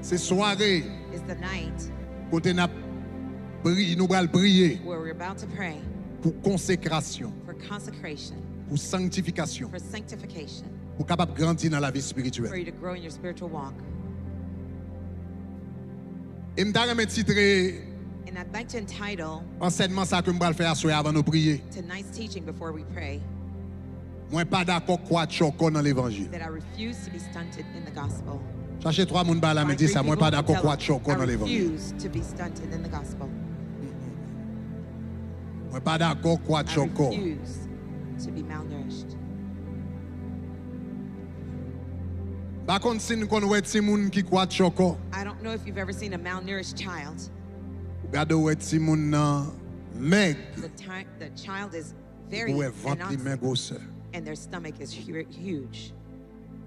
C'est soirée. It's the night Côté nous allons prier where we're about to pray pour consécration, for consecration, pour sanctification, for sanctification, pour capable grandir dans la vie for spirituelle. you to grow in your spiritual walk. Et je vais titrer And I'd like to entitle enseignement ça que je vais faire avant de prier. tonight's teaching before we pray Moi pas d'accord quoi choco dans l'évangile. that I refuse to be stunted in the gospel. Cherchez trois moun ba la me Find dit three ça moi people pas and d'accord tell quoi them, choco dans I l'évangile. refuse to be stunted in the gospel. Moi pas d'accord quoi I choco. refuse to be malnourished. Par contre si nous connaissons ti moun qui quoi choco, I don't know if you've ever seen a malnourished child. regardez ouais ti moun nan meg, The child is very ouais ventre li men anoxic, grosseur. and their stomach is huge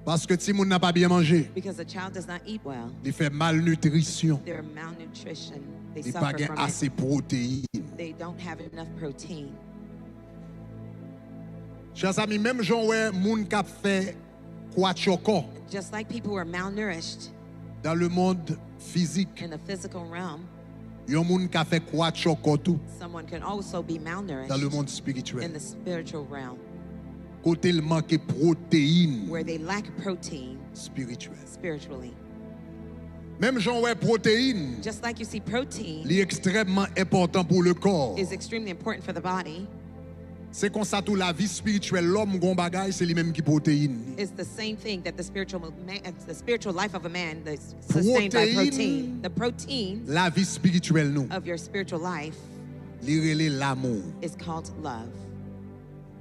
Parce que ti moun n'a pas bien mangé, because the child does not eat well. il fait malnutrition, Their malnutrition, they il pas suffer gain from assez it. protéines. They don't have enough protein. Chers amis, même Jean ouais moun qui fait quoi choco Just like people who are malnourished dans le monde physique, in the physical realm, yon moun qui fait quoi choco tout someone can also be dans le malnourished monde in spirituel. the spiritual realm Côté il manque protéines where they lack protein spirituelles. spiritually. Même Jean ouais protéines, Just like you see protein est extrêmement important pour le corps. is extremely important for the body, C'est comme ça tout la vie spirituelle, l'homme gon bagay, c'est lui même qui protéine. it's the same thing that the spiritual life of a man is sustained by protein. The protein La vie spirituelle nous, of your spiritual life li relè l'amour. is called love.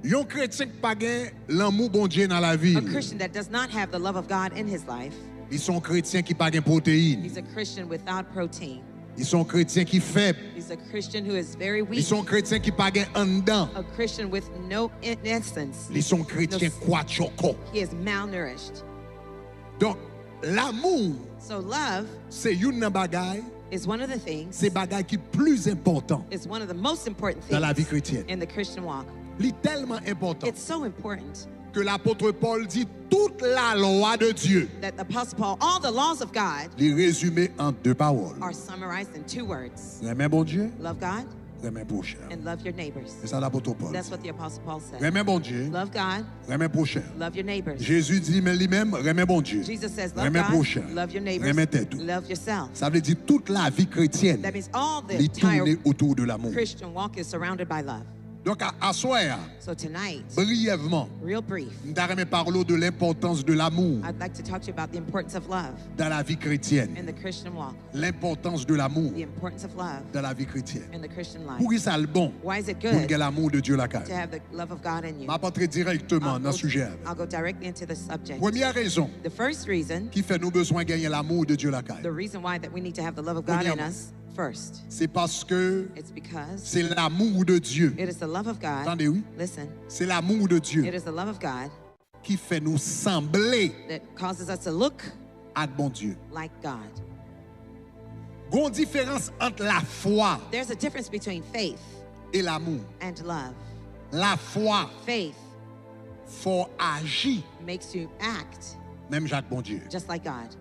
Yon chrétien qui pas gen l'amour bon Dieu dans la A vie, Christian that does not have the love of God in his life, ils sont chrétiens qui pas gen protéines. he's a Christian without protein. Ils sont chrétiens qui faibles. He's a Christian who is very Ils weak. sont chrétiens qui pas gen en dedans. A Christian with no essence. Ils sont chrétiens quoi choco. He is malnourished. Donc l'amour, So love c'est une nan bagay, is one of the things, c'est bagay qui plus important is one of the most important dans la vie things chrétienne. in the Christian walk. Il est tellement important It's so important que l'apôtre Paul dit toute la loi de Dieu, that the Apostle Paul, all the laws of God les résumé en deux paroles. are summarized in 2 words. Aimer bon Dieu, Love God aimer prochain. and love your neighbors. C'est ça l'apôtre Paul. That's what the Apostle Paul said. Aimer bon Dieu, Love God, aimer prochain. love your neighbors. Jésus dit mais lui-même aimer bon Dieu. Jesus says, love Aimer prochain. God, love your neighbors, Aimer tête. love yourself. Ça veut dire toute la vie chrétienne, That means all the il tourne entire autour de l'amour. Christian walk is surrounded by love. Donc à soir, So tonight, brièvement, real brief, nous allons parler de l'importance de l'amour I'd like to talk to you about the importance of love dans la vie chrétienne. in the Christian walk. L'importance de l'amour The importance of love dans la vie chrétienne. in the Christian life. Pour qui ça le bon? Why is it Pour good que l'amour de Dieu la to caille. have the love of God in you? Je vais entrer directement dans le sujet. I'll go directly into the subject. Première raison The first reason, qui fait nous besoin de gagner l'amour de Dieu la caille, the reason why that we need to have the love of God in Premièrement. us first, c'est parce que it's because c'est l'amour de Dieu. it is the love of God. Attendez, oui. Listen, C'est l'amour de Dieu it is the love of God qui fait nous sembler that causes us to look à bon Dieu. like God. Il y a une différence entre la foi There's a difference between faith et l'amour. and love. La foi, Faith faut agir, makes you act même Jacques bon Dieu. just like God.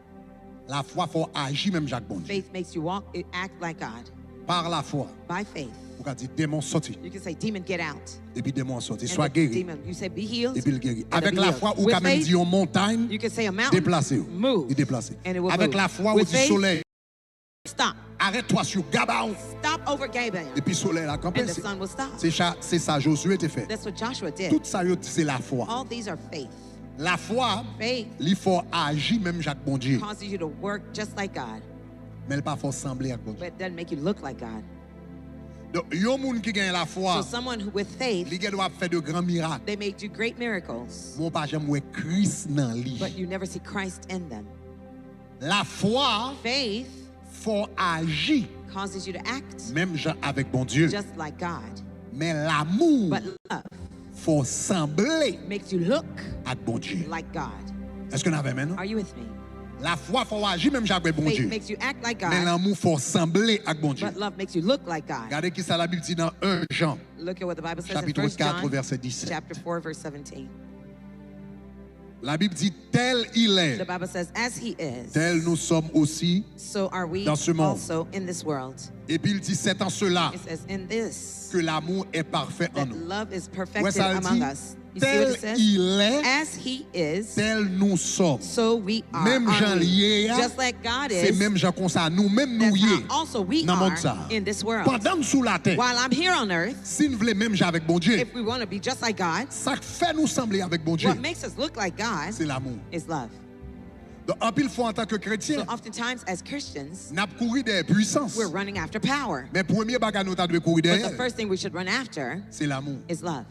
La foi, faut agir, même Jacques bon Dieu. Faith makes you act like God. Par la foi, By faith, vous pouvez dire démon sorti, you can say, demon, get out. et puis démon sorti, And soit the guéri, demon, you say, be healed. et puis il guérit. and Avec be la healed. foi, ou With quand même faith, dit une montagne, you can say a mountain, déplacez-vous, move, il déplacez. and it will Avec move. la foi, ou With dit faith, soleil, stop. arrête-toi sur Gabaon, Stop over Gabaon. et puis soleil la campagne. And the sun will stop. C'est ça, Josué te fait. That's what Joshua did. Tout ça, c'est la foi. All these are faith. La foi, Faith il faut agir, même Jacques bon Dieu, causes you to work just like God, mais il pas faut sembler à bon Dieu. but it doesn't make you look like God. Donc, il y a un monde qui gagne la foi, So someone who with faith, il doit faire de grands miracles. they may do great miracles, Mon pas jamais voir Christ dans lui. but you never see Christ in them. La foi, Faith faut agir, causes you to act même Jean avec bon Dieu. just like God, Mais l'amour, but love faut sembler makes you look à bon Dieu. like God. Est-ce que nous avons maintenant? Are you with me? La foi, faut agir, même Jacques avec bon Faith Dieu. makes you act like Mais God, l'amour, faut sembler à bon Dieu. but love makes you look like God. Regardez qui ça la Bible dit dans 1 Jean, Look at what the Bible says in chapitre 1 4, John, verset 17. chapter 4, verse 17. La Bible dit tel il est, The Bible says, as he is, tel nous sommes aussi. so are we dans ce monde. also in this world. Et puis il dit c'est en cela It says, in this, que l'amour est parfait en that nous. love is Ouais, perfected ça le among dit, us. You see what tel it says? il est, As he is, tel nous sommes. so we are. Même Jean Aren't we? lié, Just like God c'est is, même Jean comme ça, nous-mêmes nous that's y how also we dans le are monde ça. in this world. Pendant nous sous la terre, While I'm here on earth, si nous voulons même Jean avec bon Dieu, if we want to be just like God, ça fait nous sembler avec bon Dieu, what makes us look like God c'est l'amour. is love. Donc en pile fois en tant que So chrétien, oftentimes as Christians, n'a pas couru des puissances. we're running after power. Mais premier bagage nous devons courir But the derrière, first thing we should run after c'est l'amour. is love.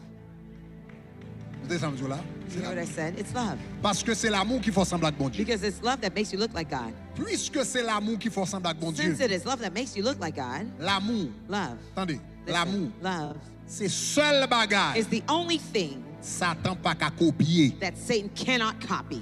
Vous entendez ça, monsieur, là? C'est You know what I l'amour. said? It's love. Parce que c'est l'amour qui fait sembler avec bon Dieu. Because it's love that makes you look like God. Puisque c'est l'amour qui fait sembler avec bon Dieu, Since it is love that makes you look like God, l'amour, love. attendez, Listen, l'amour, love c'est seul bagage is the only thing Satan pas qu'à copier. that Satan cannot copy.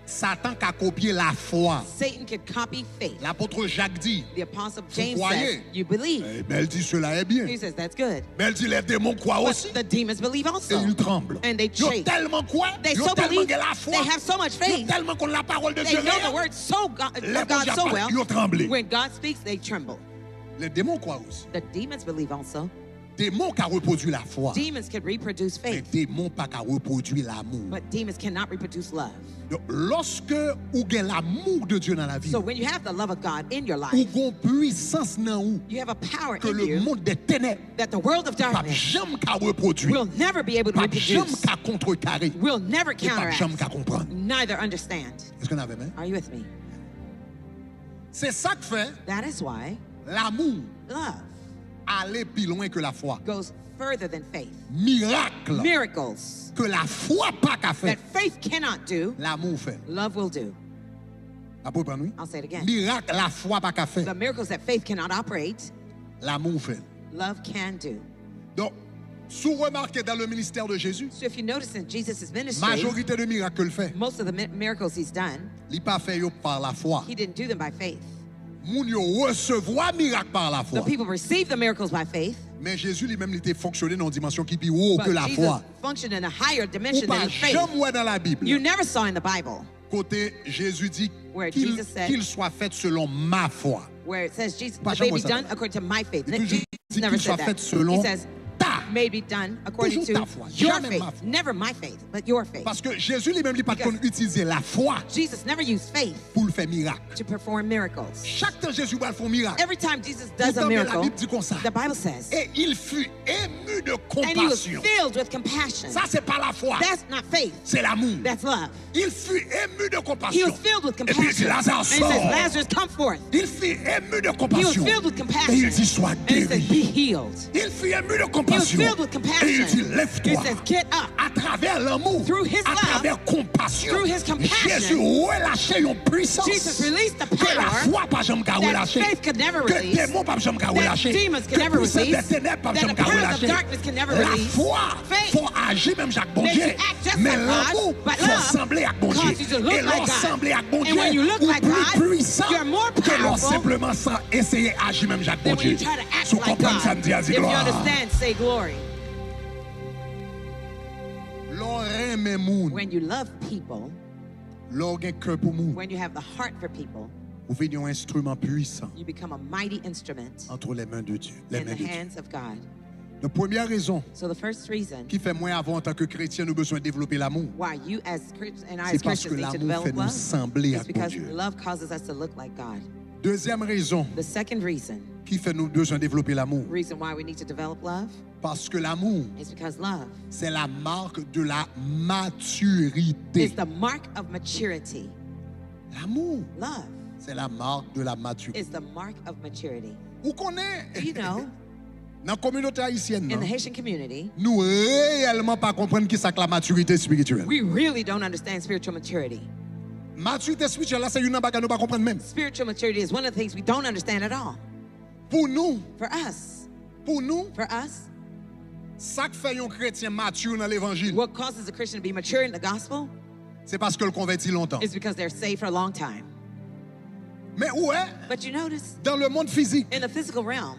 Satan qu'à copier la foi. Satan can copy faith. L'apôtre Jacques dit, The apostle James croyez? says, you believe. eh ben, elle dit cela est bien. He says, that's good. Mais elle dit les démons croient aussi But the demons believe et also. ils tremblent. And they Ils ont shake. tellement quoi? They Ils ont so tellement believe, de la foi. they have so much Ils ont faith. tellement qu'on la parole de They Dieu. know réelle. the word so God, Les of God bons so diables, well. ils ont tremblé. When God speaks, they tremble. Les démons croient aussi. The demons believe also. Démons qui reproduit la foi. Demons can reproduce Mais faith, démons pas qui reproduit l'amour. but demons cannot reproduce love. Donc, lorsque vous avez l'amour de Dieu dans la vie, So when you have the love of God in your ou life, une puissance dans vous you have a power que in le you monde des ténèbres that the world of pas darkness jamais qu'à reproduire, will never be able to pas jamais reproduce, qu'à contrecarrer, will never et pas jamais counteract, qu'à comprendre. neither understand. Est-ce qu'on avait même? Are you with me? C'est ça que fait That is why l'amour love aller plus loin que la foi. goes further than faith. Miracle Miracles que la foi pas qu'à faire, that faith cannot do, l'amour fait. love will do. Après, pas nous? I'll say it again. Miracle la foi pas qu'à faire, The miracles that faith cannot operate, l'amour fait. love can do. Donc, si vous remarquez dans le ministère de Jésus, So if you notice in Jesus' ministry, majorité de miracles qu'il fait, most of the miracles he's done, il pas fait yo par la foi. he didn't do them by faith. Moun yo recevoir miracle par la The foi. people receive the miracles by faith, Mais Jésus lui-même il était fonctionné dans une dimension qui est plus haut but que la Jesus foi. functioned in a higher Ou dimension pas than faith. jamais ouais dans la Bible. You never saw in the Bible Côté Jésus dit Where qu'il Jesus said- qu'il soit fait selon ma foi. where it says, Jesus, Pas may jamais be ça. done according to my faith. Il toujours Jesus dit never qu'il soit said fait that. selon He says, ta. may be done according Toujours ta to foi, your jamais ma faith. foi. Never my faith, but your faith. Parce que Jésus lui-même il pas Because- utiliser la foi Jesus never used faith pour le faire miracle. to perform miracles. Chaque temps Jésus va faire un miracle. Every time Jesus does a Pourtant, mais la miracle, Bible dit comme ça. the Bible says, Et il fut ému de and he was compassion. filled with compassion. Ça c'est pas la foi, That's not faith, c'est l'amour. that's love. Il fut ému de He compassion. was filled with Et puis il dit compassion. And Lazare he says, sort. Lazarus, come forth. Il fut ému de He was compassion. filled with Et compassion. il dit sois And he said, guéri. be healed. Il fut ému de He was compassion. filled with Et il compassion. dit He lève-toi. says, get up. À travers l'amour, Through his à love, travers compassion, through his compassion, Jésus relâchait une puissance Jesus released the que la power foi pas jamais qu'à that relâcher, faith could never que release, démons pas jamais qu'à that relâcher, demons can que never puissance release, des ténèbres pas that jamais the qu'à powers of relâcher. darkness can never La release. foi Faith faut agir même Jacques bon makes Dieu, you act just mais like l'amour God, but faut love sembler à bon causes you Dieu. to look Et like God. l'ensemble à bon And Dieu, when you look ou like plus God, puissant you're more que l'on powerful simplement sans essayer d'agir même Jacques bon Then when you Dieu. try to act Si vous like comprenez ça, God, me dit à if dire you gloire. understand, say glory. L'on aime moun, When you love people, l'on a un cœur pour moun, when you have the heart for people, vous venez un instrument puissant you become a mighty instrument entre les mains de Dieu. Les in mains the de Dieu. hands of God. La première raison So the first reason qui fait moi avant en tant que chrétien, nous besoin de développer l'amour. why you as Christians and I C'est as parce que Christians need to l'amour fait develop nous love sembler à is bon because Dieu. love causes us to look like God. Deuxième raison The second reason qui fait nous besoin de développer l'amour. why we need to develop love Parce que l'amour, is because love c'est la marque de la maturité. is the mark of maturity. L'amour, Love c'est la marque de la maturité. is the mark of maturity. Vous connaissez, You know, dans la communauté haïtienne, in non, the Haitian community, nous réellement pas comprendre qui c'est que la maturité spirituelle. we really don't understand spiritual maturity. Maturité spirituelle, là, c'est une bagage nous pas comprendre même. Spiritual maturity is one of the things we don't understand at all. Pour nous, For us, ça qui fait un chrétien mature dans l'évangile, what causes a Christian to be mature in the gospel c'est parce que le convertit longtemps. is because they're saved for a long time. Mais ouais, But you notice, dans le monde physique, in the physical realm,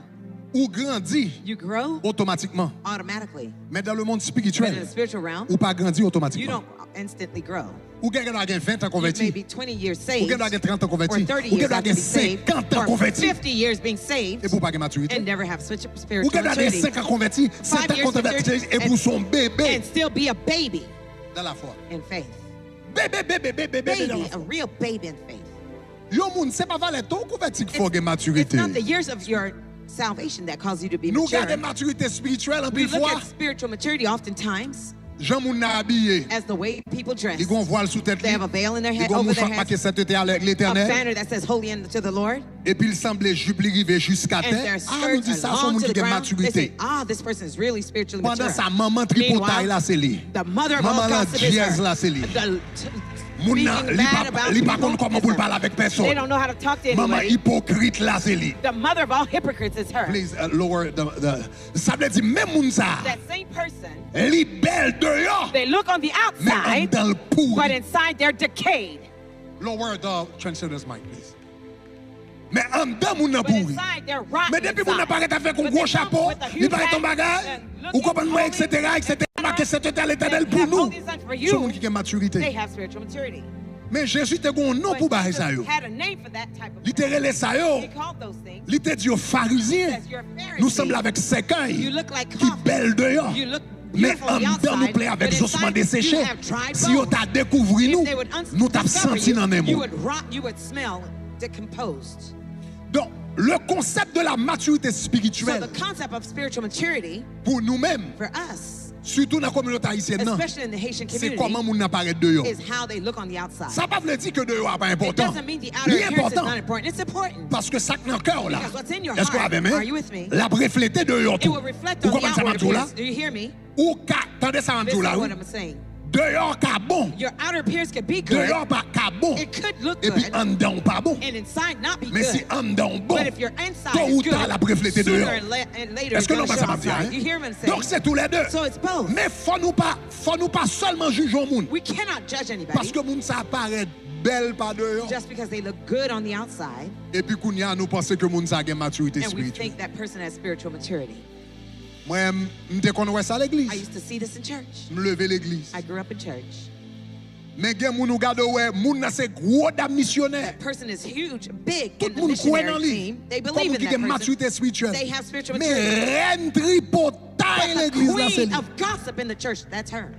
ou grandit You grow automatiquement. automatically. Mais dans le monde But in spirituel, the spiritual realm, ou pas grandit you automatiquement. don't instantly grow. Ou quelqu'un a 20 ans You converti. may be 20 years Ou saved, quelqu'un a 30 ans or converti. 30 Ou years quelqu'un after a being saved, 50 ans or converti. 50 years being Et saved, pour pas de maturité. and never have switched Ou spiritual quelqu'un a maturity, 5 ans converti, 7 ans 5 years converti, maturity, et pour son bébé and still be a baby dans la foi. in faith. Bébé dans la Baby, a foi. real baby in faith. Yo moun, c'est pas valait ton converti qu'il faut It's que maturité. not the years of your salvation that cause you to be Nous mature. regardons maturité spirituelle en We pile look fois. at spiritual maturity oftentimes Jean moun n'a habillé. as the way people dress. Ils ont un voile sous tête. They have a veil in their Ils head, ont un over their mouchoir heads, qui sainteté avec a l'éternel. banner that says holy unto the Lord, Et puis il semblait jupe rivé jusqu'à and terre. their Ah, nous skirts dit ça, are son long moun to qui the a ground. They say, maturité. this person is really spiritually Pendant mature. sa maman tripotaille là, c'est lui. The mother of Maman all la gossip is dièse là, her. c'est lui. The Moun nan, speaking li bad pa about li pa people konn comment is pour her. parler avec They personne. don't know how to talk to Maman anybody. hypocrite là, c'est lui. The mother of all hypocrites is her. Please lower the. Ça veut dire même moun ça. That same person, Li belle dehors. they look on the Mais en outside, dans le but pourri. inside they're decayed. Lower the translator's mic, please. Mais en dedans moun nan But pourri. inside they're rotten. Mais depuis moun nan inside. paraît avec un But gros they come chapeau, with a il huge paraît ton hat bagage, and ou looking comprenez moi, holy, etc., etc. Marqué cette l'éternel They pour have nous. all these things for you. C'est moun qui a maturité. They have spiritual maturity. Mais Jésus te gon non But pour barrer Jesus ça yo. had a name for that type of Il te relè ça yo. He called those things. Il te dit aux pharisiens. Says you're a Pharisee. Nous sommes avec ses You cailles look like qui coffee. belle dehors. You look Mais beautiful en on the dedans nous outside, plaît avec but ossements inside desséchés. you have dry Si on bones. t'a découvert nous, If they would nous t'a discover senti dans les you, you mots. would rot, you would smell decomposed. Donc, le concept de la maturité So spirituelle the concept of spiritual maturity pour nous-mêmes, for us, surtout dans la communauté haïtienne, non, especially in the Haitian c'est community, comment moun apparaît dehors. is how they look on the outside. Ça ne veut pas dire que dehors n'est pas It important. doesn't mean the outer Il est appearance is important. not important. It's important. Parce que ça dans le cœur là, Because what's in your est-ce qu'on heart, avait même? are you with me? La refléter dehors It tout. will reflect Ou on the comment ça outward m'a là? appearance. Do you hear me? Ou attendez ça m'a Listen là. to oui. what I'm saying. Dehors ka bon. Your outer appearance could be good. Dehors pas ka bon. It could look Et puis good. en dedans pas bon. And inside not be Mais good. si en dedans bon, But if your inside tôt is ou good, tard la refléter sooner dehors. and later Est-ce it's que going non to pas show ça m'a dit? outside. Hein? You hear what I'm saying? Donc c'est tous les deux. So it's both. Mais faut nous pas seulement juger au monde. We cannot judge anybody Parce que moun ça apparaît belle par dehors. just because they look good on the outside Et puis kounya nous pensons que moun ça a une maturité and we spirituelle. think that person has spiritual maturity. Moi m'te connais ça à I l'église. used to see this in church. Me lever l'église. I grew up in church. Mais gen moun nou gade ouais, moun nan c'est gros dame missionnaire. Person is huge, big Tout in the moun kwen nan missionary li. team. They Comme believe moun in qui that gen person. maturité spirituelle. They have spiritual Mais maturity. reine tripotaille But the l'église là c'est queen li. of gossip in the church, that's her.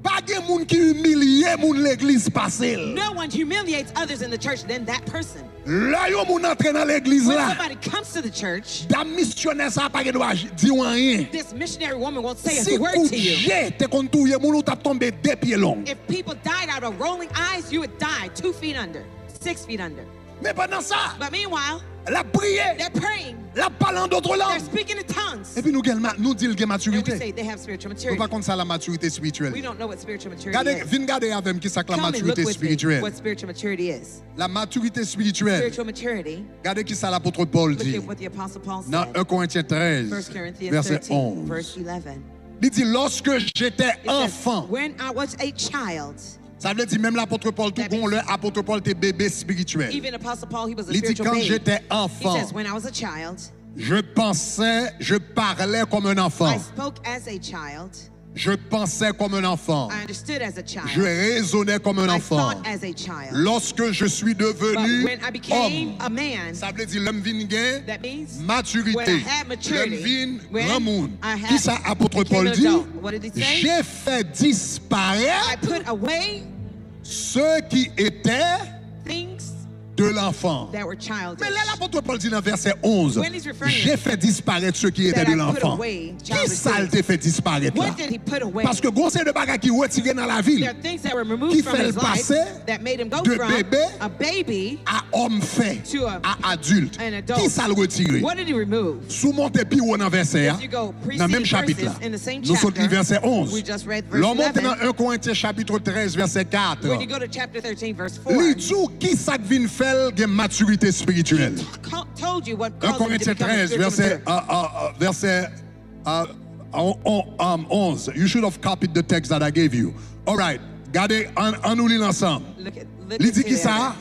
Pas gen moun qui humilie moun l'église passée. No one humiliates others in the church than that person. Là yo moun entre dans l'église When là. somebody comes to the church, Dame missionnaire ça pas gen doit dire rien. this missionary woman won't say Si a word kou to you. jè te kon touye moun ou tap tombe 2 pieds long. If people died out of rolling eyes, you would die 2 feet under, 6 feet under. Mais pendant ça, But meanwhile, la prière, they're praying, la parle en d'autres they're langues. speaking in tongues. Et puis nous dit le gen And we maturité. say they have spiritual Nous maturity. pas contre ça la maturité We spirituelle. don't know what spiritual maturity Gade, is. vin gade avec qui ça que la Tell me, look maturité with me spirituelle. what spiritual maturity is. La maturité spirituelle. Spiritual maturity, Gade qui ça l'apôtre Paul look dit at what the Apostle Paul dans said. 1 Corinthiens 13 1 Corinthians verset 13, 11. verse 11. Il dit lorsque j'étais It says, enfant. when I was a child, Ça veut dire même l'apôtre Paul tout That bon means- le apôtre Paul était bébé spirituel. even Apostle Paul, he was a Il dit spiritual quand babe. j'étais He enfant, says, when I was a child, je parlais comme un enfant. I spoke as a child, Je pensais comme un enfant. I understood as a Je child, raisonnais comme un I enfant. thought as a child. Lorsque je suis But devenu when I became homme, a man, ça veut dire l'homme vin gain that means maturité. when I had L'homme maturity, vin when grand monde. I had Qui ça apôtre became Paul an dit? adult. What did he say? J'ai fait I disparaître put away ceux qui étaient things de l'enfant. that were childish. Mais là, l'apôtre Paul dit dans verset 11, When he's referring j'ai fait disparaître ceux qui étaient that de I put l'enfant. away Qui childish ça things. t'a fait disparaître là? What did he put away? Parce que conseil de bagages qui retiré dans la ville There are things that were qui removed from fait his le life passer that made him go de from bébé a baby à homme fait, to à adulte. an adult. Qui ça le retiré? What did he remove? Sous monte plus haut dans verset, If you go dans le même preceding chapitre là. verses in the same Nous sommes chapter, verset 11. we just read verse L'on monte 11. dans 1 Corinthiens chapitre 13 verset 4. When you go to chapter 13, verse 4, Lui dit qui ça vient faire de maturité spirituelle. told you what 1 caused him to Corinthiens become a 13 spiritual verset mature. 11. You should have copied the text that I gave you. All right. Gardez en nous lire ensemble. Look at Il dit qui together. ça?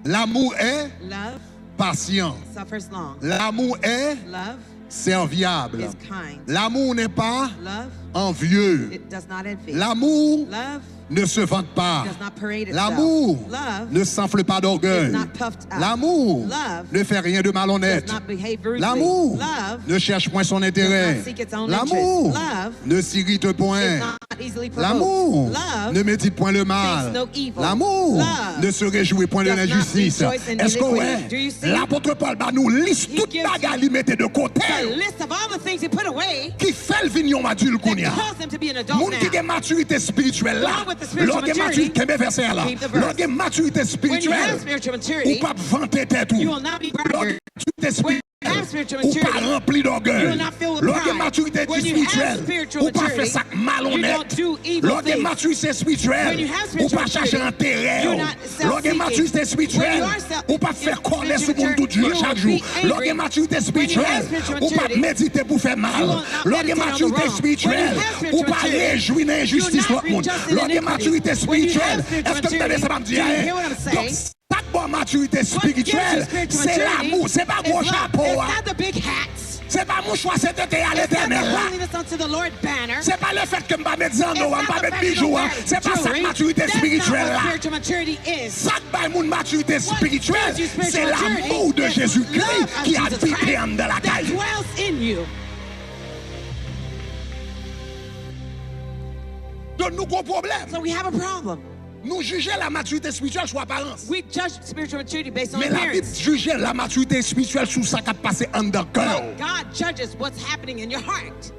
L'amour est Love patient. suffers long. L'amour est Love serviable. is kind. L'amour n'est pas Love, envieux. it does not envy. L'amour Love ne se vante pas. does not parade itself. L'amour Love ne s'enfle pas d'orgueil. is not puffed up. L'amour Love ne fait rien de malhonnête. does not behave rudely. L'amour Love ne cherche point son intérêt. does not seek its own L'amour interest. Love ne s'irrite is point. not easily provoked. L'amour Love ne médite point le mal. thinks no evil. L'amour Love ne se réjouit point de does not l'injustice. rejoice in Est-ce que iniquity. Do you see? l'apôtre Paul nous liste He toute gives bagarre li mette de côté a list of all the things he put away qui fait le vignon adulte qu'on y a. that cause him to be an adult Moun qui now. a maturité spirituelle là, Along with the spiritual l'on a maturity, maturité, qu'est-ce verset là? keep the verse. L'on a maturité When you spirituelle, have spiritual ou maturity, pas vanter tête you ou. will not be L'on a braggart. maturité When you have spirituelle, spiritual ou pas maturity, rempli you d'orgueil. will not fill with L'on a pride. maturité When you have spirituelle, spiritual ou pas maturity, faire ça you malhonnête. don't do evil L'on a things. maturité spirituelle, When you have ou spiritual pas chercher maturity, intérêt. you're not L'on a self-seeking. maturité When spirituelle, you are self- ou pas faire colère sur mon tout Dieu you will chaque be jour. L'on angry. a maturité When you spirituelle, have spiritual ou pas maturity, méditer pour faire you mal. will not L'on a meditate on the maturité wrong. spirituelle, When you have ou spiritual pas maturity, réjouir you l'injustice will not l'autre monde. rejoice in L'on a iniquity. maturité When you spirituelle. have Est-ce que spiritual vous avez ça va me maturity, dire? do you hear what I'm Donc, saying? chaque bonne maturité What gives you spirituelle, spiritual c'est maturity l'amour, c'est pas gros is love. chapeau. It's hein. not the big hats. C'est pas mon choix, c'est d'être à It's not l'éternel. the là. holiness unto the Lord banner. C'est pas le fait que je ne vais pas mettre It's zando, je not ne vais pas the mettre fact you bijoux. don't hein. wear C'est pas ça jewelry. que maturité That's not spirituelle what là. spiritual maturity is. Ça que mon maturité What spirituelle, gives you spiritual c'est l'amour maturity de is Jésus-Christ love of qui Jesus habite Christ en de la that caille. dwells in you. Donc nous avons un problème. So we have a problem. Nous jugeons la maturité spirituelle sur apparence. We judge spiritual maturity based on Mais la Bible appearance. juge la maturité spirituelle sur ça qui a passé en de cœur. God judges what's happening in your heart.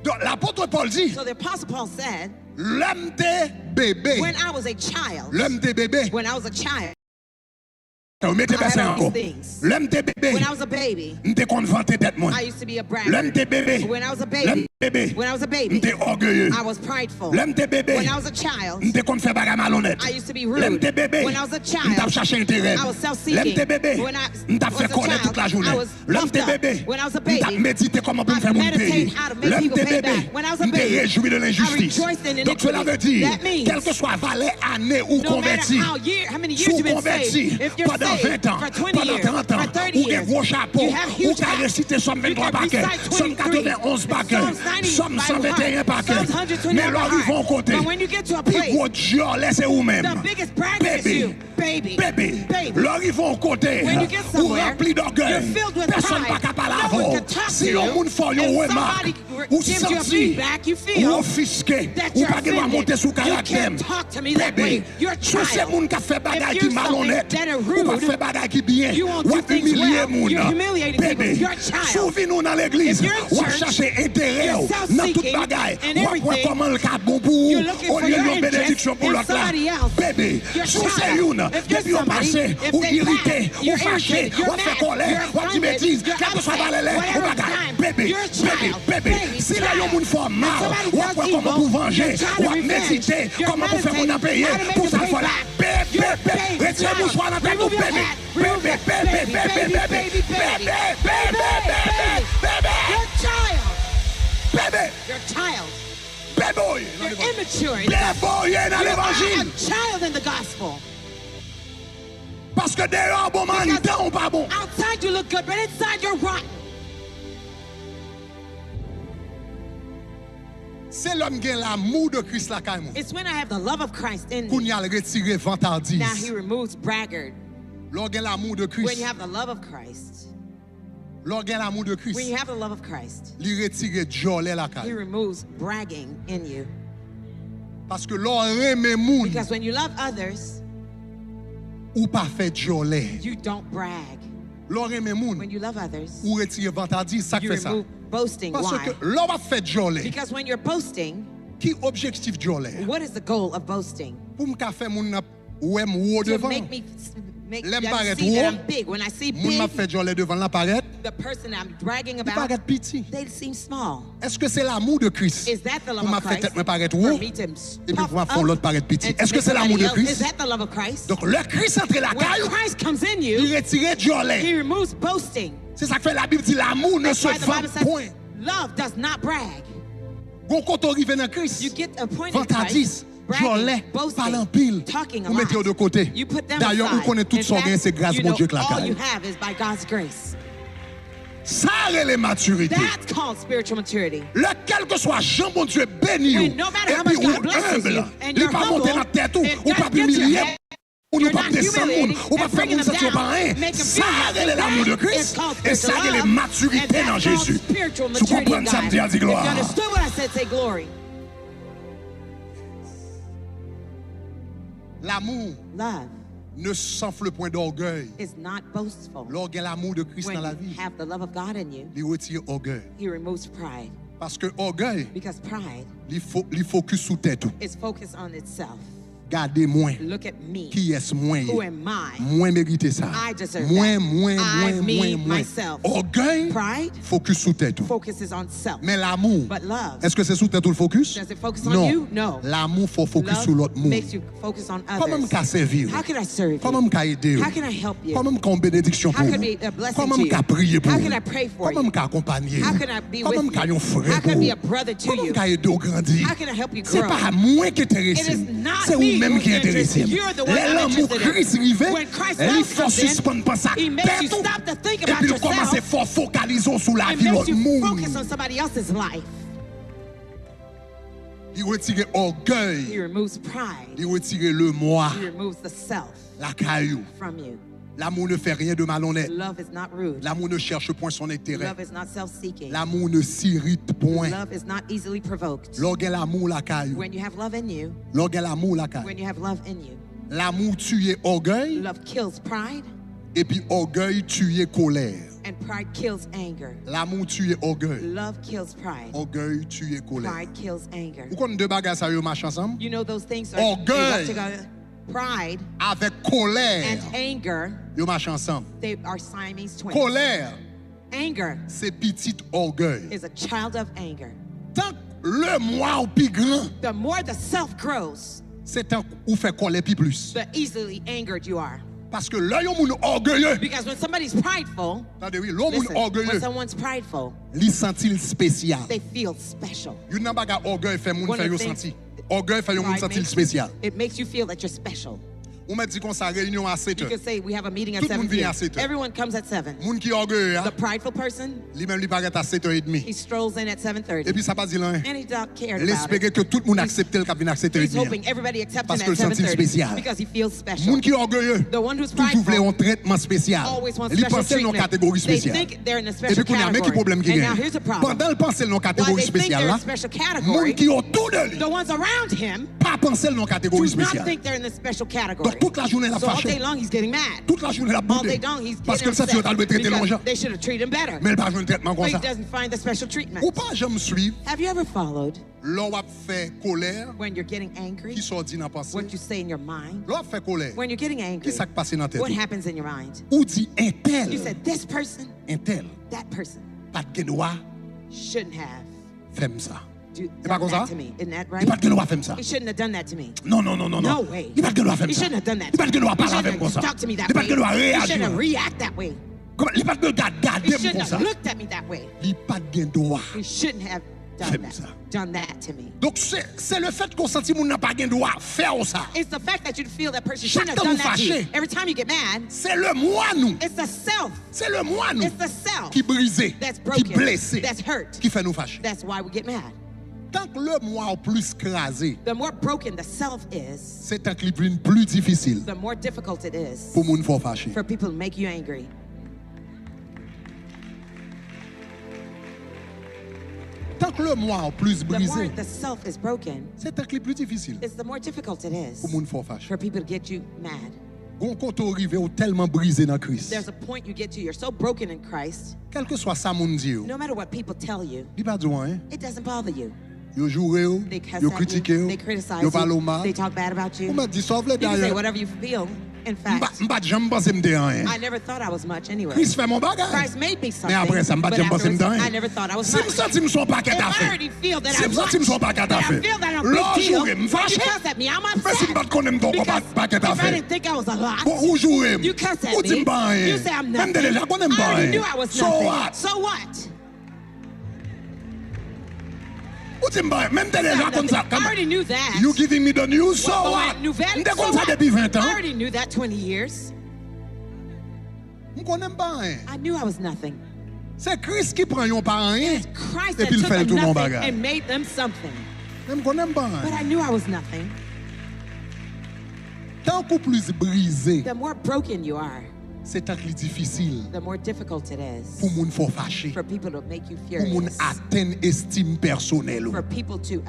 Donc l'apôtre Paul dit, So the Apostle Paul said, l'homme des bébés, when I was a child, l'homme des bébés, when I was a child, mettez I pas had ça all encore. these things. L'homme des bébés, When I was a baby, m'te kon vanter tête moi. I used to be a L'homme braggart. des bébés, When I was a l'homme baby, des bébés, when I was a baby, m'te orgueilleux. I was prideful. L'homme des bébés, When I was a child, m'te kon faire bagarre malhonnête. I used to be L'homme rude. des bébés, When I was a m'te child, chercher intérêt. I was self-seeking. L'homme des bébés, When I m'te was fait a connaître child, toute la journée. I was L'homme des puffed up. bébés, When I was a m'te baby, méditer comment pour me faire I mon meditate pays. how to make L'homme people des pay bébés, back. When I was a m'te baby, réjouir de l'injustice. I rejoiced in Donc cela veut iniquity. dire, That means, quel que soit valet, année ou no matter converti, how many years sous you've been converti, saved, if you're pendant saved 20 ans, for 20 pendant years, 30 ans, for 30 ou des years, gros chapeaux, you have ou huge qu'à hats. réciter Somme 23 You can paquets, recite Somme 23, 91 paquets, Psalms 90 Somme by 121 heart, paquets. Psalms 120 Mais by là, ils vont heart. côté. But when you get to a Puis place, gros Dieu, laissez vous-même. the biggest braggart is you. Baby. Bébé. Baby. Là, ils vont côté. When you get Ou somewhere, rempli d'orgueil. you're filled with Personne pride. pas capable No one avant. can talk Si to on you. moun fò yo If remarque, somebody ou gives you a senti, feedback, you feel ou offusqué, that ou you're pas gagner offended. monter sous You caractère. can't talk to me that way. You're a Sous ces child. moun qui fait bagaille If qui you're malhonnête, something that are ou pas rude, fait bagaille qui bien, you won't ou do things humilier well, moun. you're humiliating people. Bébé, You're a child. souvi nous dans l'église, If you're in ou church, chercher intérêt you're dans toute self-seeking bagaille, and ou après everything. comment le cas bon pour vous, You're looking au for lieu your de interest bénédiction pour in l'autre là. somebody else. Bébé, Your sous child. ces une, If you're depuis on somebody, passé, if ou they irrité, mad, ou you're fâché, irritated, you're ou fait mad, colère, you're ou dit offended, bêtise, you're quel que soit upset, balai, ou whatever bagaille. time, Bébé, you're a child. bébé, Baby, si là child. yon moun fò mal, Somebody ou does après evil, comment pour venger, you're trying to ou revenge. méditer, You're comment pour faire mon meditating payer, how to make pour the ça pay voilà. back. Bébé, You're bébé, baby, retirez child. mouchoir dans ta Remove coupe, your bébé. hat. Bébé, Remove bébé, it. bébé, Baby, bébé, baby, bébé, baby, baby. bébé, bébé, bébé, You're a child. bébé, You're a child. bébé, You're immature. bébé dans You are l'évangile. a child in the gospel. Parce que dehors, bon man, Because dedans, pas bon. outside you look good, but inside you're rotten. C'est l'homme qui a l'amour de Christ la caille. It's when I have the love of Christ in Qu'on me. y a retiré vantardise. Now he removes braggart. L'homme qui a l'amour de When Christ. you have the love of Christ. L'homme qui a l'amour de When you Christ. have the love of Christ. Il retire jolet la He caille. removes bragging in you. Parce que l'homme remet moun Because when you love others, ou pas fait jolet. you don't brag. L'homme remet When moun you love others, ou retire vantardise. Ça you fait ça. remove boasting. Parce Why? que l'homme a fait jolet. Because when you're boasting, Qui objectif jolet? what is the goal of boasting? Pour me faire moun na ou m'ou To devant. make L'aime them paraître see that haut. I'm big. When I see Moun m'a big, fait jolet devant la paraître. the person I'm bragging Il about, paraît petit. they seem small. Est-ce que c'est l'amour de Christ? Is that the love Pour m'a of fait Christ? tête me paraître For haut. me to Et puis puff pour m'a faire l'autre up paraître petit. and to Est-ce que make c'est l'amour de somebody else? Is Christ? that the love of Christ? Donc le Christ entre la When caille, Christ comes in il you, retire jolet. he removes boasting. C'est ça que fait la Bible dit l'amour ne That's se why the vend Bible says point. love does not brag. Gon quand on arrive dans Christ, You get appointed in vantardise. Christ, Jolet, parlant pile, vous mettez de côté. D'ailleurs, vous connaissez tout ça, c'est grâce à Dieu que la all you caille. have is by God's grace. Ça, c'est la maturité. That's called spiritual maturity. Quel que soit Jean, bon Dieu, béni, When no matter et how puis much ou God blesses you, humble, and il you're pas monter dans la tête, ou pas humilier, ou ne pas descendre, ou pas faire une sensation par rien. Ça, c'est l'amour de Christ, et ça, c'est la maturité dans Jésus. Tu comprends ça, me dit gloire. If you understood what I said, say glory. L'amour Love ne s'enfle point d'orgueil. is not boastful. Lorsqu'il y a l'amour de Christ When dans la you vie, have the love of God in you, il retire orgueil. He removes pride. Parce que orgueil, Because pride il focus sous tête. is focused on itself. Gardez moins. Look at me. Qui est moins? Who am I? Moins mérité ça. I deserve Moins, that. moins, I, moins, me, moins, moins. myself. Orgueil, Pride focus sous tête. focuses on self. Mais l'amour, But love, est-ce que c'est sous tête tout le focus? does it focus on Non. you? No. L'amour, faut focus Love sur l'autre monde. makes you focus on Comment others. me qu'à servir? How can I serve Comment you? me qu'à aider? How can I help you? Comment me qu'à une bénédiction pour How vous? can I be a blessing Comment to me qu'à you? prier pour How vous? can I pray for Comment me you? qu'à accompagner? How can I be Comment me with qu'à you? un frère How pour can I be vous? a brother to Comment me you? qu'à aider au grandir? How can I help you C'est grow? pas moi qui intéresse. It is not C'est me vous-même who's qui intéressez. interested. You're the one I'm L'amour interested in. Christ arrivé, When Christ's il love faut comes in, suspendre penser à He makes you tête. stop to think Et about puis il commence à yourself. faire focaliser sur la It vie de makes l'autre you focus on monde. somebody else's life. Il retire He orgueil. removes pride. Il retire le moi, He removes the self la caillou. from you. L'amour ne fait rien de malhonnête. Love is not rude. L'amour ne cherche point son intérêt. Love is not self-seeking. L'amour ne s'irrite point. Love is not easily provoked. Lorsqu'il l'amour la caillou. When you have love in you, Lorsqu'il l'amour la caillou. when you have love in you, L'amour tue orgueil love kills pride, et puis orgueil tue colère. and pride kills anger. L'amour tue orgueil. Love kills pride. Orgueil tue colère. Pride kills anger. Vous connaissez deux bagages ça yo marche ensemble? You know those things are Orgueil. they work together. Pride Avec colère, and anger, yo marche ensemble. they are Siamese twins. Colère, Anger c'est petit orgueil. is a child of anger. Tant que le moi au plus grand, The more the self grows, c'est tant qu'on fait colère plus plus. the easily angered you are. Parce que là, yon moun orgueilleux. Because when somebody's prideful, Attendez, oui, l'homme moun listen, when orgueilleux, someone's prideful, li sentil spécial. they feel special. Yon nan baga orgueil fait moun One fait of yo the things- senti. Orgueil fait yon moun Pride sentil makes- spécial. It makes you feel that you're special. On m'a dit qu'on sa réunion à 7 You heures. could say we have a meeting at Tout le 7 monde vient à p.m. 7 heures. Everyone comes at 7. Moun qui orgueilleux, The prideful person, li même li paraît à 7h30. he strolls in at Et 7:30. puis ça pas dit là. And he don't care about L'espérer it. que tout le monde accepte le cap vient à He's 7h30. hoping everybody accepts Parce him que at le sentit 7:30 spécial. because he feels special. Moun qui orgueilleux, The one who's toujours voulait un prideful traitement spécial. always wants Li special pense dans treatment. catégorie They spéciale. think they're in a Et special puis qu'on a même qui problème qui category. And now gagne. here's the problem. Pendant le penser dans While catégorie they think spéciale they're in là, a special moun category, qui autour de lui, the ones around him pas penser dans catégorie do not spéciale. think they're in the special category. Donc toute la journée la So all day fâché. long he's getting mad. Toute la journée la All day boudé. long he's Parce que getting le sentiment upset doit traiter les gens. because they should have treated him better. Mais il pas un traitement comme But he ça. doesn't find the special treatment. Ou pas jamais suivre, Have you ever followed l'on a fait colère, when you're getting angry, qui sort dit dans pensée. what you say in your mind? L'on a fait colère. When you're getting angry, Qui s'est passé dans tête? what happens in your mind? Ou dit un tel, You said, this person, that person pas de droit, shouldn't have fais ça. done comme ça? that to me. Isn't that Il right? pas de droit faire ça. He shouldn't have done that to me. Non, non, non, non, No non. way. Il pas de droit faire He ça. shouldn't have done that Il to pas me. de droit He parler shouldn't avec comme have ça. talked to me that Il pas way. de droit He réagir. shouldn't have reacted that way. Comment il pas de He garder shouldn't comme ça. have looked at me that way. Il pas de droit. He shouldn't have Fais done ça. that to me. Donc c'est le fait qu'on sentit moun n'a pas de droit faire ça. It's the fact that you feel that person Chaque shouldn't have temps done vous that to you. fâchez. Every time you get mad, C'est le moi nous. it's the self. C'est le moi nous It's the self qui brisé, that's qui broken, blessé, that's hurt. qui fait nous fâcher. That's why we get mad. Tant que le moi plus crasé, The more broken the self is, c'est tant que le plus difficile the more difficult it is pour moun faut fâcher. for people to make you angry. Tant que le moi plus The more brisé, the self is broken, c'est tant que le plus difficile it's the more difficult it is pour moun faut fâcher. for people to get you mad. Gon quand on arrive ou tellement brisé dans Christ. There's a point you get to, you're so broken in Christ, Quel que soit ça moun dit, no matter what people tell you, il pas dit hein. it doesn't bother you. Yo joué ou, They cuss yo at critiqué you, ou, they criticize yo parle you, mal. they talk bad about you. On m'a dit sauve le You can say d'ailleurs. whatever you feel. In fact, M'pas jamais penser me rien. I never thought I was much anyway. Christ fait mon bagage. Christ made me something, Mais après ça, m'pas but jamais penser me afterwards, rien. I never thought I was Si me much. senti me son paquet If I d'affaires. already feel that Si I'm me much, senti me son paquet that I d'affaires. feel that I'm a L'autre big deal, jour, me you fâché. cuss at me, I'm Mais si upset. m'pas connaît me ton Because paquet if I d'affaires. didn't think I was a lot, Bon, ou jouer. you cuss at Ou dit me, m'pas rien. you say I'm Même nothing. déjà connaît I m'pas already rien. knew I was So nothing. what? So what? Ou Même déjà comme ça. I already knew that. You giving me the news, so Well, what? nouvelle, M'te so comme ça what? depuis 20 ans. I already knew that 20 years. M'connais pas rien. I knew I was nothing. C'est Christ qui prend yon par rien. It's Christ Et that puis il took fait a tout mon nothing bagage. and made them something. M'connais pas But rien. I knew I was nothing. Tant qu'on plus brisé, The more broken you are, c'est tant qu'il est difficile the more difficult it is pour moun faut fâcher, for people to make you pour moun furious, atteindre estime personnelle. for people to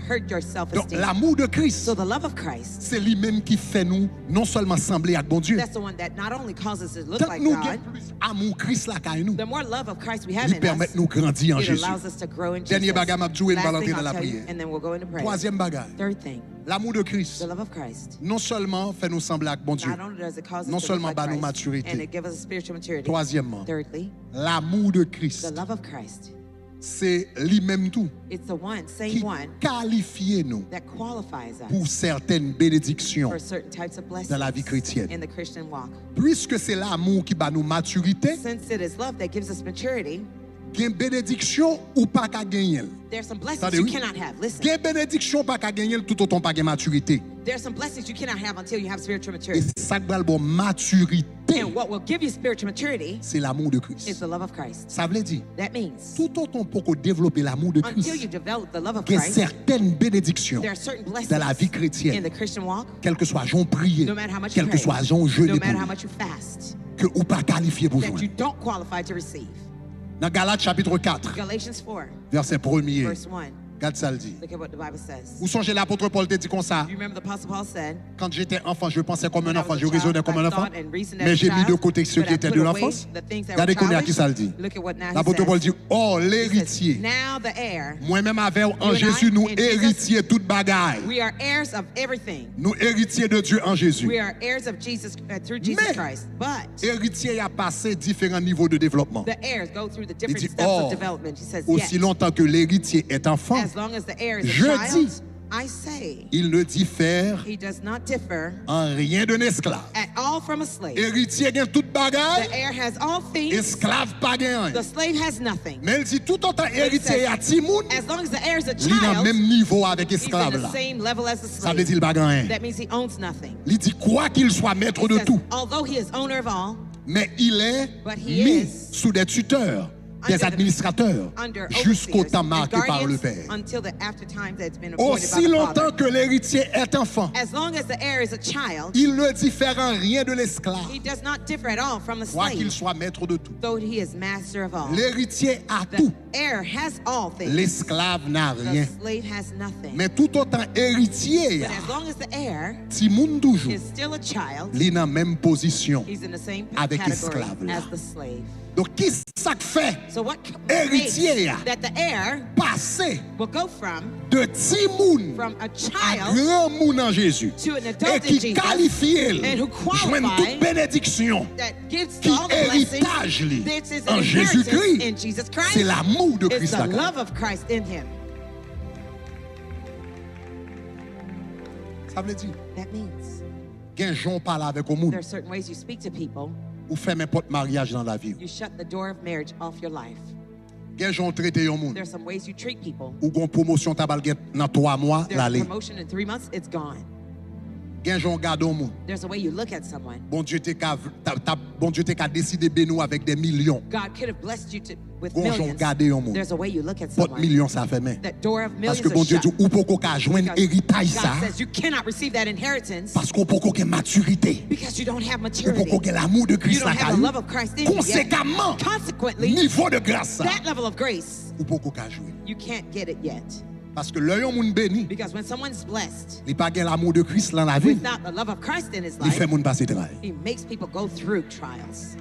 hurt your Donc self-esteem. l'amour de Christ, So the love of Christ, c'est lui-même qui fait nous non seulement sembler à bon Dieu. that's the one that not only causes us to look Tant like nous God, gagnons plus amour Christ là qu'à nous, the more love of Christ we have il in permet us, de nous grandir en it Jésus. allows us to grow in Dernier Jesus. bagage m'a dit, on va Last entrer thing dans la I'll tell you, prière. and then we'll go into prayer. Troisième bagage, Third thing, l'amour de Christ, the love of Christ. non seulement fait nous sembler à bon Dieu, Not only does it cause us non to seulement look par like nos Christ, maturités. and it gives us a spiritual maturity. Troisièmement, Thirdly, l'amour de the Christ, love of Christ. c'est lui-même tout It's the one, qui same one, qualifie nous that qualifies us pour certaines bénédictions for certain types of blessings dans la vie chrétienne. in the Christian walk. Puisque c'est l'amour qui bat nous maturité, Since it is love that gives us maturity, il y a une bénédiction ou pas qu'à gagner. there's some blessings Attendez, you oui. cannot have. Il y Listen, a une bénédiction pas qu'à gagner tout autant pas de maturité. there's some blessings you cannot have until you have spiritual Et maturity. ça qui va le bon maturité, And what will give you spiritual maturity c'est l'amour de is Christ. the love of Christ. Ça veut dire, That means tout autant pour qu'on développe l'amour de until you Christ, develop the love of il y a Christ, certaines bénédictions there are certain blessings dans la vie in chrétienne, the Christian walk, quel que soit Jean prier, no matter how much you quel que pray, soit Jean jeûner no pour matter how lui, much you fast, que ou pas qualifié pour that jouer. you don't qualify to receive. Dans Galates chapitre 4, Galatians 4, verset 1er, verse 1. regarde ça le dit. Look at what the Bible says. Vous songez l'apôtre Paul te dit comme ça, You remember the Apostle Paul said, quand j'étais enfant, je pensais comme un when I enfant, was a je raisonnais child, comme I un enfant, thought and reasoned as mais a j'ai mis de child, côté ceux but qui I étaient put de away l'enfance. the things that Regardez were combien qui childish. ça le dit. Look at what now he L'apôtre Paul says. dit, oh He says, l'héritier, now the heir, moi-même avec en and I, Jésus, nous in Jesus, héritiers toute bagaille. we are heirs of everything. Nous héritiers de Dieu en Jésus. We are heirs of Jesus through Jesus Mais- Christ. But Héritier a passé différents niveaux de développement. the heirs go through the different dit, steps or, of development. He says, Aussi yes, longtemps que l'héritier est enfant, as long as the heir is a Je child, dis, I say, il ne diffère he does not differ en rien d'un esclave. at all from a slave. Héritier gagne toute bagaille, The heir has all things, esclave pas gagne. the slave has nothing. Mais il dit tout autant héritier à Timoun, As long as the heir is a il est dans le child, même niveau avec he's in esclave the là. same level as the Ça veut dire slave. qu'il pas gagne. That means he owns nothing. Il dit quoi qu'il soit maître He de says, tout, although he is owner of all, mais il est But he mis is sous des tuteurs, des under the- administrateurs, under jusqu'au overseers temps and marqué par le guardians Père. until the after time that's been appointed by Aussi the longtemps Father. que l'héritier est enfant, As long as the heir is a child, il ne diffère en rien de l'esclave, he does not differ at all from the quoi qu'il slave, soit maître de tout. though he is master of all. L'héritier a The tout, heir has all things. l'esclave n'a The rien. slave has nothing. Mais tout autant héritier, But as long as the heir Timoun toujours, is still a child, il est dans la même position. he's in the same Avec category esclave, là. as the slave. Donc, qui ça fait So what Héritier, makes that the heir passer will go from de Timoun a à child grand moun en Jésus to an et adult in qui Jesus qualifie and who joindre qualify toute bénédiction that gives qui all the blessings, héritage li this is en an inheritance Jésus-Christ. in Jesus Christ. C'est l'amour de It's Christ. the là. love of Christ in him. Ça veut dire, That means quand Jean parle avec au monde, there are certain ways you speak to people. ou fait n'importe mariage dans la vie. You shut the door of marriage off your life. Quand Jean traite au monde, There are some ways you treat people. ou gon promotion tabal get dans 3 mois, There's a l'aller. promotion in 3 months, it's gone. Quand Jean garde au monde, There's a way you look at someone. bon Dieu t'a décidé bénir avec des millions. God could have blessed you with Bon Jean millions. garde au monde. There's a way you look at Votre someone. million ça fait main. That door of Parce millions que bon is Dieu shut. dit, ou pour qu'on joindre Because héritage ça, God says you cannot receive that inheritance parce qu'on peut qu'on maturité. because you don't have Ou pour maturity. qu'on ait l'amour de You Christ don't là have the caillou. love of Christ in you yet. Conséquemment, Consequently, niveau de grâce ça, that level of grace, ou pour qu'on jouer. you can't get it yet. Parce que l'œil moun béni, Because when someone's blessed il pas gain l'amour de Christ dans la vie, without the love of Christ in his il fait life, moun passer travail. he makes people go through trials.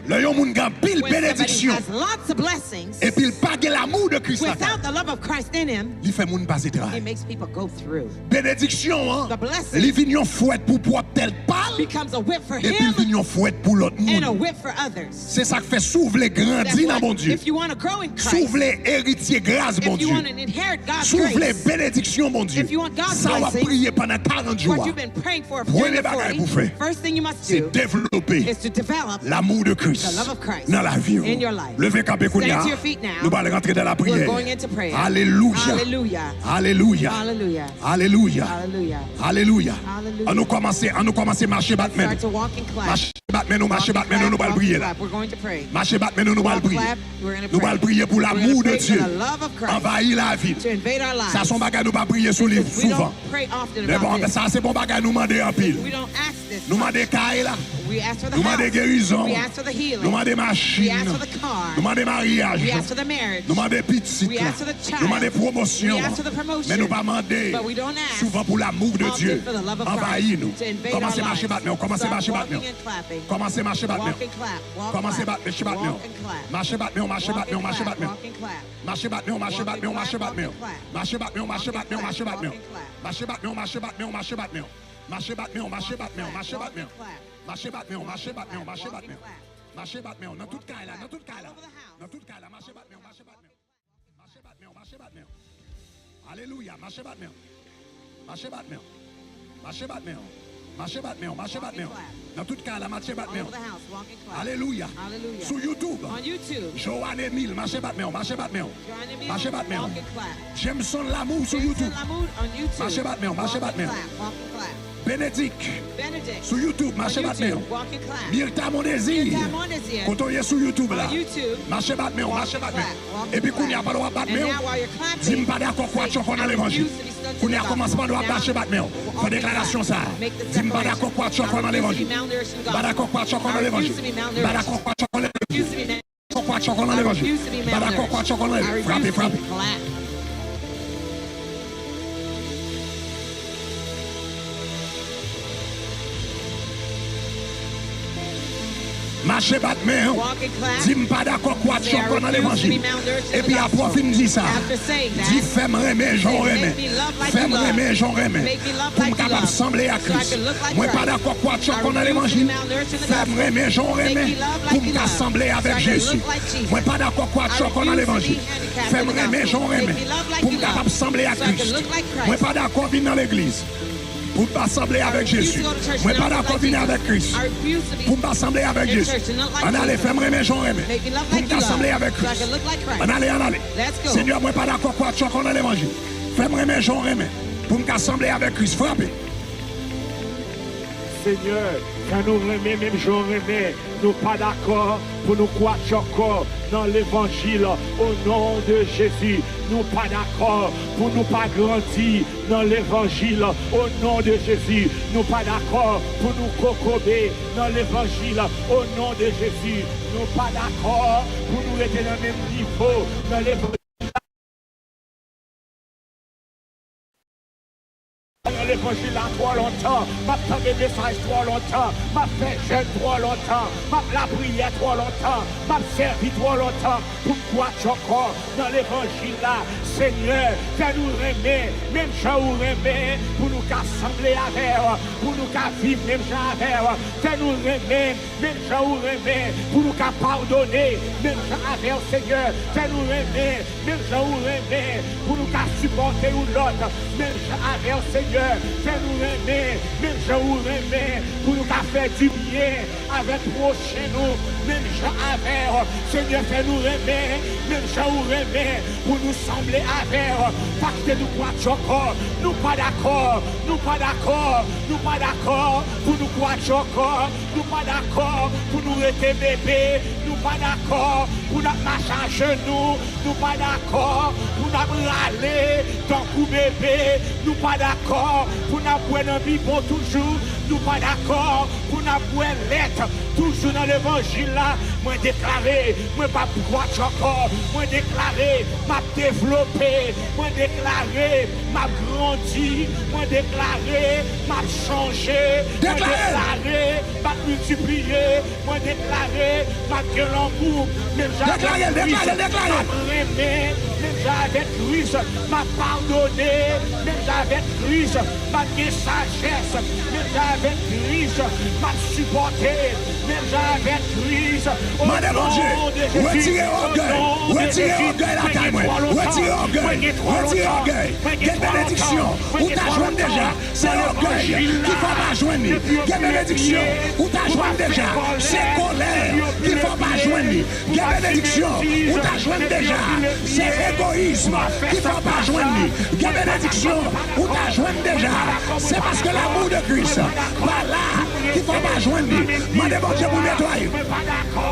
L'œil moun gain pile When somebody bénédiction has lots of blessings et puis il pas gain l'amour de Christ là, without the love of Christ in him, il fait moun passer he travail. makes people go through. Bénédiction hein, The blessing il vient fouette pour propre tel pal becomes a whip for et puis il him vient fouette pour l'autre and a monde. whip for others. C'est ça qui fait s'ouvrir That's grandir dans why bon Dieu. if you want to grow in Christ, S'ouvrir héritier grâce bon if you Dieu. want to inherit God's S'ouvrir grace, bénédiction mon Dieu. if you want God's Ça va blessing, prier pendant 40 jours. what you've been praying for Premier during the bagage 40, pour faire, first thing you must c'est do développer is to develop l'amour de the Christ The love of Christ dans la vie. in your life. Levez campé qu'on y a. Stand to your feet now. Nous allons rentrer dans la We're prière. going into prayer. Alléluia. Hallelujah. Alléluia. Hallelujah. Alléluia. Hallelujah. Alléluia. Hallelujah. On nous commencer marcher Batman. Start to walk and clap. Marcher Batman, nous marcher Walk and Batman, nous clap, allons walk prier and là. clap. We're going to pray. Marcher Batman, nous allons Walk, prier. clap. We're going to Nous pray. allons prier pour We're l'amour going to de pray Dieu. for the love of Christ Envahir la vie. to invade our lives. Ça son bagage nous pas prier sur lui We souvent. don't pray often Mais bon, about this. ça c'est bon bagage nous demander en pile. We don't ask this. Nous demander caille là. We ask for the Nous demander house. guérison. We ask for the Nous healing. demander We machine. ask for the car. Nous demander mariage. We ask for the marriage. Nous demander petit. We ask for the child. Nous demander promotion. We ask for the promotion. Mais nous pas demander But we don't ask souvent pour l'amour de often Dieu. for the love of Envahis nous. Christ to invade Commencez our marcher lives. maintenant. Commencez Start marcher walking maintenant. and clapping. Commencez marcher maintenant. Walk and clap. Walk, Commencez clap. marcher maintenant. Walk and clap. Marchez maintenant, marchez Walk maintenant, and marchez clap. maintenant. Walk and clap. Marchez maintenant, marchez Walk and maintenant, marchez clap, maintenant. walk and clap. Marchez maintenant, marchez Walk and maintenant, clap, marchez walk maintenant. and clap. Marchez maintenant, marchez maintenant, marchez maintenant. Marchez maintenant, marchez maintenant, marchez Walk and maintenant. clap. Marchez maintenant, marchez Walk and maintenant, clap. marchez Walk and maintenant. clap. Marchez maintenant, dans toute caille là, dans toute caille là. All over the house. Dans toute caille là, marchez maintenant, marchez maintenant. Marchez maintenant, marchez maintenant. Alléluia, marchez maintenant. Marchez maintenant. Marchez maintenant. Marchez maintenant, marchez maintenant. Dans toute caille là, marchez All maintenant. over the house. Walk and clap. Alléluia. Hallelujah. Sur YouTube. On YouTube. Joanne Emile, marchez maintenant, marchez maintenant. Join me. Marchez maintenant. Walk and clap. Jameson Lamour sur YouTube. Lamour on YouTube. Marchez maintenant, marchez Walk and maintenant. clap. Walk and clap. Bénédicte Benedict. sur YouTube, On marchez YouTube. maintenant. Walk and clap. Myrta Mon Désir. Myrta Mon Désir. Quand on est sur YouTube là. On YouTube. Marchez maintenant, Walk marchez and maintenant. clap. Walk Et puis and qu'on n'y a clap. pas le droit de battre And maintenant. now while you're clapping, Dis-moi pas d'accord quoi tu as dans l'évangile. Qu'on y a commencé par le droit de battre maintenant. Fais déclaration ça. Dis-moi pas d'accord quoi tu as dans l'évangile. Pas d'accord quoi tu as dans l'évangile. Pas d'accord quoi tu as dans l'évangile. Quoi tu as dans l'évangile. Pas d'accord quoi tu as dans l'évangile. Frappez, frappez. Marchez battement. Walk and clap. Dis-moi pas d'accord quoi tu as dans l'évangile. Et puis après, fin dit ça. After saying that, Dis fais-moi aimer, j'en make remets. me love like Fais-moi you love. aimer, j'en remets. Make me love Pour like me you capable love. sembler à So I Christ. can look like Moi pas Christ. d'accord quoi tu as I dans refuse l'évangile. to be malnourished in the Fais-moi gospel. aimer, j'en Make remets. me love Pour like me you love. assembler So avec I can Jésus. look like Jesus. Moi pas d'accord quoi tu as dans refuse l'évangile. to be handicapped Fais-moi in the aimer, gospel. j'en Make remets. me love like Pour me you love. capable sembler à So I can Christ. look like Christ. Moi pas d'accord venir dans l'église. Pour m'assembler avec Jésus. Moi pas d'accord venir avec Christ. I refuse to be Pour m'assembler avec in Jésus. church and not like On allait Jesus. faire aimer, j'en remets. Make me love Pour like you m'assembler love. avec So I Christ. can look like Christ. On allait, on allait. Let's go. Seigneur, moi pas d'accord quoi tu as dans l'évangile. Fais-moi aimer, j'en remets. Pour m'assembler avec Christ. Frappez. Seigneur, quand nous remet, même j'en remets, nous pas d'accord pour nous croire encore dans l'évangile au nom de Jésus. Nous pas d'accord pour nous pas grandir dans l'évangile au nom de Jésus. Nous pas d'accord pour nous cocober dans l'évangile au nom de Jésus. Nous pas d'accord pour nous rester dans le même niveau dans l'évangile. L'évangile là trop longtemps, m'a fait des messages trop longtemps, m'a fait jeûne trop longtemps, m'a la prière trop longtemps, m'a servi trop longtemps. Pourquoi tu encore dans l'évangile là, Seigneur, fais-nous aimer, même gens où aimer, pour nous assembler avec, pour nous vivre même gens avec, fais-nous aimer, même gens où aimer, pour nous pardonner, même gens avec, Seigneur, fais-nous aimer, même gens où aimer, pour nous supporter ou l'autre, même gens avec, Seigneur. Fais-nous aimer, même gens où aimer, pour nous faire du bien avec prochain nous, même gens avec, Seigneur, fais-nous aimer, même gens où aimer, pour nous sembler avec, parce que nous croyons encore, nous pas d'accord, nous pas d'accord, nous pas d'accord, pour nous croyons encore, nous pas d'accord, pour nous rester bébés, nous pas d'accord, pour nous marcher à genoux, nous pas d'accord, pour nous râler, tant que bébé, nous pas d'accord, pour nous prendre un biberon toujours, nous pas d'accord, pour nous prendre lettre, toujours dans l'évangile là, moi déclaré, moi pas croire encore, moi déclaré, m'a développé, moi déclaré, m'a grandi, moi déclaré, m'a changé, moi déclaré, m'a multiplié, moi déclaré, m'a que l'amour, même j'avais Christ, m'a aimé, même j'avais Christ, m'a pardonné, même j'avais Christ, m'a sagesse, même j'avais Christ, m'a supporté, déjà avec Christ. Mandez mon Dieu, retirez orgueil, retirez orgueil la caille, retirez orgueil, retirez orgueil, quelle bénédiction, où t'as joué déjà, c'est l'orgueil qui faut pas joindre, quelle bénédiction, où t'as joué déjà, c'est colère qui faut pas joindre, quelle bénédiction, où t'as joué déjà, c'est égoïsme qui faut pas joindre, quelle bénédiction, où t'as joué déjà, c'est parce que l'amour de Christ, par là, qui faut pas joindre, mandez mon Dieu pour nettoyer.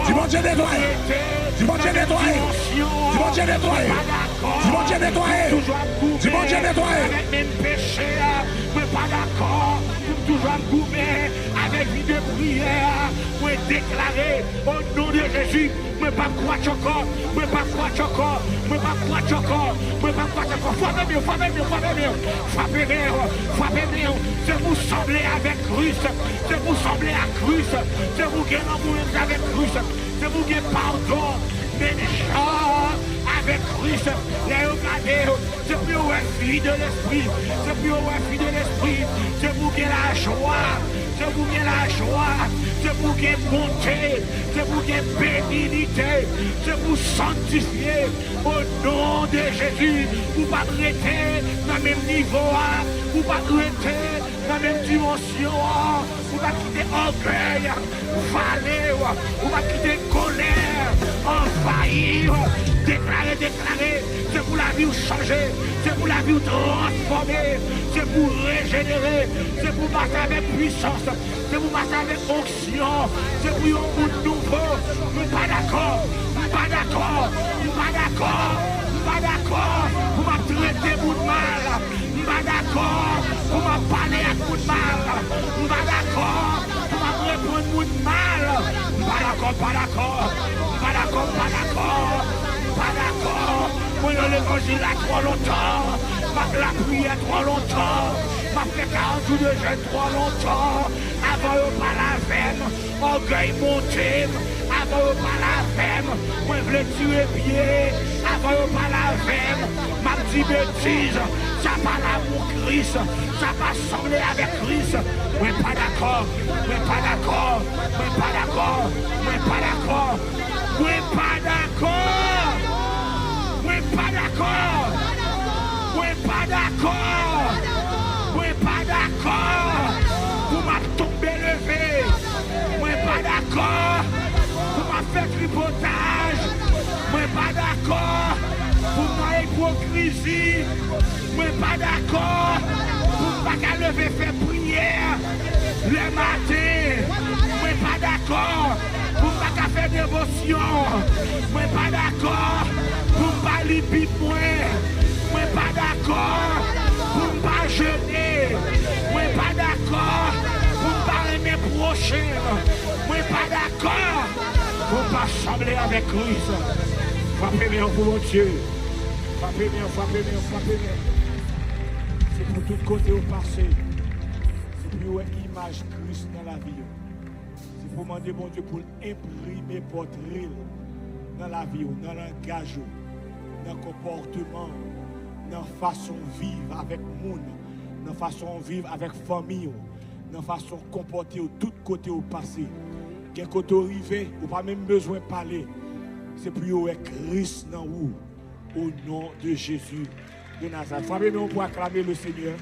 Du bon Dieu nettoyer. Du bon Dieu nettoyer. Du bon Dieu nettoyer. Du bon Dieu nettoyer. Du bon Dieu nettoyer. Avec mes péchés, je ne suis pas d'accord. Pour toujours me gouverner avec vie de prière. Pour déclarer au nom de Jésus. Je ne pas croire encore. Je ne pas croire encore. Je ne pas croire encore. Je ne pas croire encore. Frappez-moi, frappez-moi, frappez-moi. Frappez-moi, frappez-moi. C'est vous sembler avec Christ. C'est vous sembler à Christ. C'est vous qui êtes avec Christ. C'est vous qui pardon. Mais déjà, avec Christ, les regardez, c'est plus où est fille de l'esprit. C'est plus où est fille de l'esprit. C'est vous qui êtes la joie. C'est vous qui êtes la joie. C'est vous qui êtes bonté. C'est vous qui êtes bénignité. C'est vous sanctifier au nom de Jésus. Vous ne pas traiter dans le même niveau. Vous ne pas traiter dans la même dimension. Vous ne pas quitter orgueil, valer. Vous ne pas quitter colère, envahir. Déclarer, déclarer. C'est pour la vie changer. C'est pour la vie transformer. C'est pour régénérer. C'est pour passer avec puissance. C'est pour passer avec onction. C'est pour un monde nouveau. Je ne suis pas d'accord. Je ne suis pas d'accord. Je ne suis pas d'accord. Je ne suis pas d'accord. Vous m'avez traité pour de mal. Je ne suis pas d'accord. Vous m'avez parlé à coup de mal. Je ne suis pas d'accord. Vous m'avez répondu pour de mal. Je ne suis pas d'accord, pas d'accord. Je ne suis pas d'accord, pas d'accord. Pas d'accord. Moi, l'évangile a trop longtemps. La prière trop longtemps. M'a fait 40 jours de jeûne trop longtemps. Avant de pas la veine. Orgueil monté. Avant de pas la veine. Moi, je voulais tuer pied. Avant de pas la veine. Ma petite bêtise. Ça pas l'amour Christ. Ça pas semblé avec Christ. Moi, pas d'accord. Moi, pas d'accord. Moi, pas d'accord. Moi, pas d'accord. Moi, pas d'accord. Oui, pas d'accord. Oui, pas d'accord. Oui, pas d'accord. Vous m'avez tombé levé. Oui, pas d'accord. Vous m'avez fait tripotage. Oui, pas d'accord. Vous m'avez hypocrisie. Oui, pas d'accord. Vous m'avez levé faire prière le matin. Oui, pas d'accord. Vous m'avez fait dévotion. Oui, pas d'accord. Vous ne parlez plus de moi. Je ne suis pas d'accord. Vous ne pas jeûner. Je ne suis pas d'accord. Vous ne parlez mes prochains. Je ne suis pas d'accord. Vous ne pas sembler avec Christ. Frappez-moi pour mon Dieu. Frappez-moi, frappez-moi, frappez-moi. C'est pour tout côté au passé. C'est pour une image Christ dans la vie. C'est pour demander mon Dieu pour imprimer portrait dans la vie, dans le langage, dans le comportement, dans la façon de vivre avec le monde, dans la façon de vivre avec la famille, dans la façon de comporter de tous côtés au passé. Quand côté arrivé, vous n'avez pas même besoin de parler. C'est pour être Christ dans vous, au nom de Jésus de Nazareth. Famille, on peut acclamer le Seigneur.